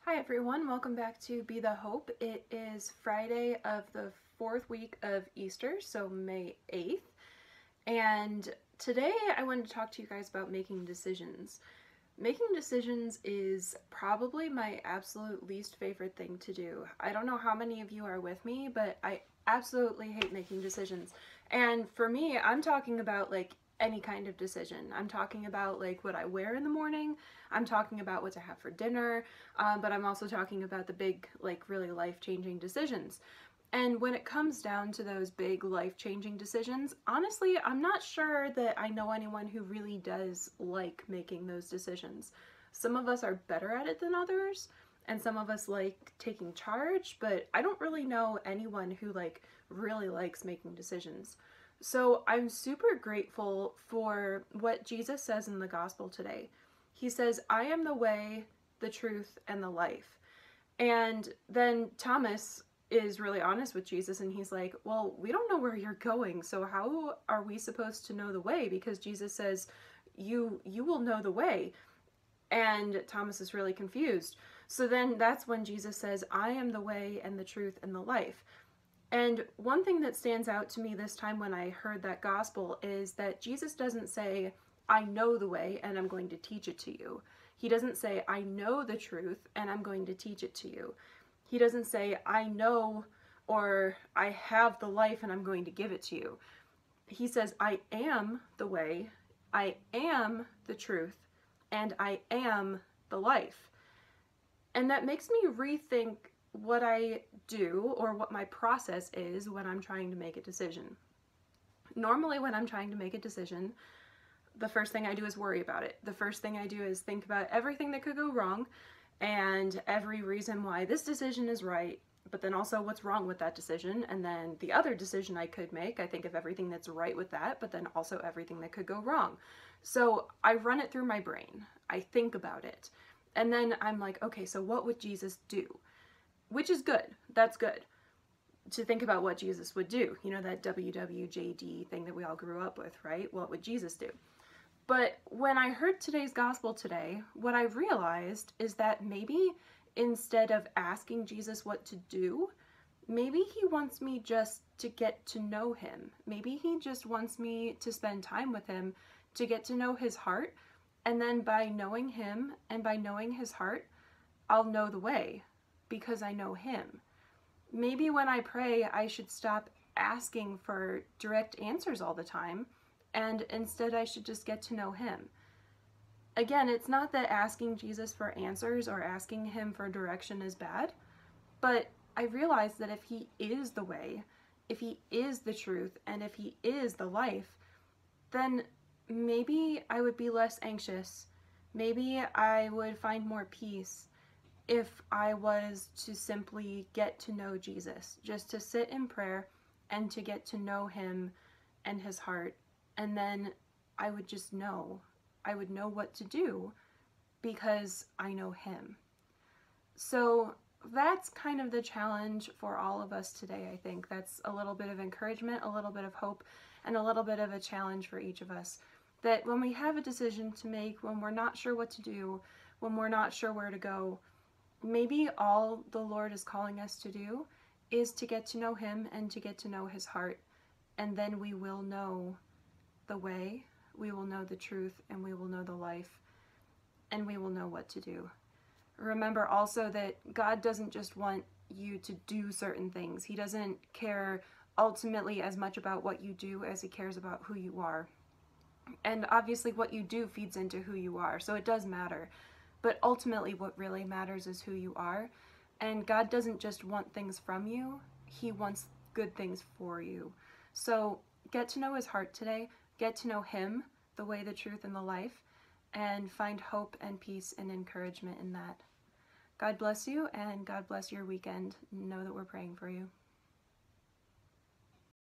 Hi everyone, welcome back to Be the Hope. It is Friday of the fourth week of Easter, so May 8th. And today I wanted to talk to you guys about making decisions. Making decisions is probably my absolute least favorite thing to do. I don't know how many of you are with me, but I absolutely hate making decisions. And for me, I'm talking about like any kind of decision. I'm talking about like what I wear in the morning. I'm talking about what to have for dinner. But I'm also talking about the big, like really life-changing decisions. And when it comes down to those big life-changing decisions, honestly, I'm not sure that I know anyone who really does like making those decisions. Some of us are better at it than others, and some of us like taking charge, but I don't really know anyone who like really likes making decisions. So I'm super grateful for what Jesus says in the gospel today. He says, "I am the way, the truth, and the life." And then Thomas is really honest with Jesus and he's like, "Well, we don't know where you're going, so how are we supposed to know the way? Because Jesus says, you will know the way." And Thomas is really confused. So then that's when Jesus says, "I am the way and the truth and the life." And one thing that stands out to me this time when I heard that gospel is that Jesus doesn't say, "I know the way and I'm going to teach it to you." He doesn't say, "I know the truth and I'm going to teach it to you." He doesn't say, "I know," or "I have the life and I'm going to give it to you." He says, "I am the way, I am the truth, and I am the life." And that makes me rethink what I do or what my process is when I'm trying to make a decision. Normally, when I'm trying to make a decision, the first thing I do is worry about it. The first thing I do is think about everything that could go wrong and every reason why this decision is right, but then also what's wrong with that decision, and then the other decision I could make. I think of everything that's right with that, but then also everything that could go wrong. So I run it through my brain. I think about it. And then I'm like, okay, so what would Jesus do? Which is good. That's good to think about what Jesus would do. You know, that WWJD thing that we all grew up with, right? What would Jesus do? But when I heard today's gospel today, what I realized is that maybe instead of asking Jesus what to do, maybe he wants me just to get to know him. Maybe he just wants me to spend time with him to get to know his heart. And then by knowing him and by knowing his heart, I'll know the way because I know him. Maybe when I pray, I should stop asking for direct answers all the time, and instead I should just get to know him. Again, it's not that asking Jesus for answers or asking him for direction is bad, but I realize that if he is the way, if he is the truth, and if he is the life, then maybe I would be less anxious. Maybe I would find more peace if I was to simply get to know Jesus, just to sit in prayer and to get to know him and his heart. And then I would just know. I would know what to do because I know him. So that's kind of the challenge for all of us today, I think. That's a little bit of encouragement, a little bit of hope, and a little bit of a challenge for each of us. That when we have a decision to make, when we're not sure what to do, when we're not sure where to go, maybe all the Lord is calling us to do is to get to know him and to get to know his heart. And then we will know the way, we will know the truth, and we will know the life, and we will know what to do. Remember also that God doesn't just want you to do certain things. He doesn't care ultimately as much about what you do as he cares about who you are. And obviously what you do feeds into who you are, so it does matter. But ultimately what really matters is who you are. And God doesn't just want things from you, he wants good things for you. So get to know his heart today, get to know him, the way, the truth, and the life, and find hope and peace and encouragement in that. God bless you, and God bless your weekend. Know that we're praying for you.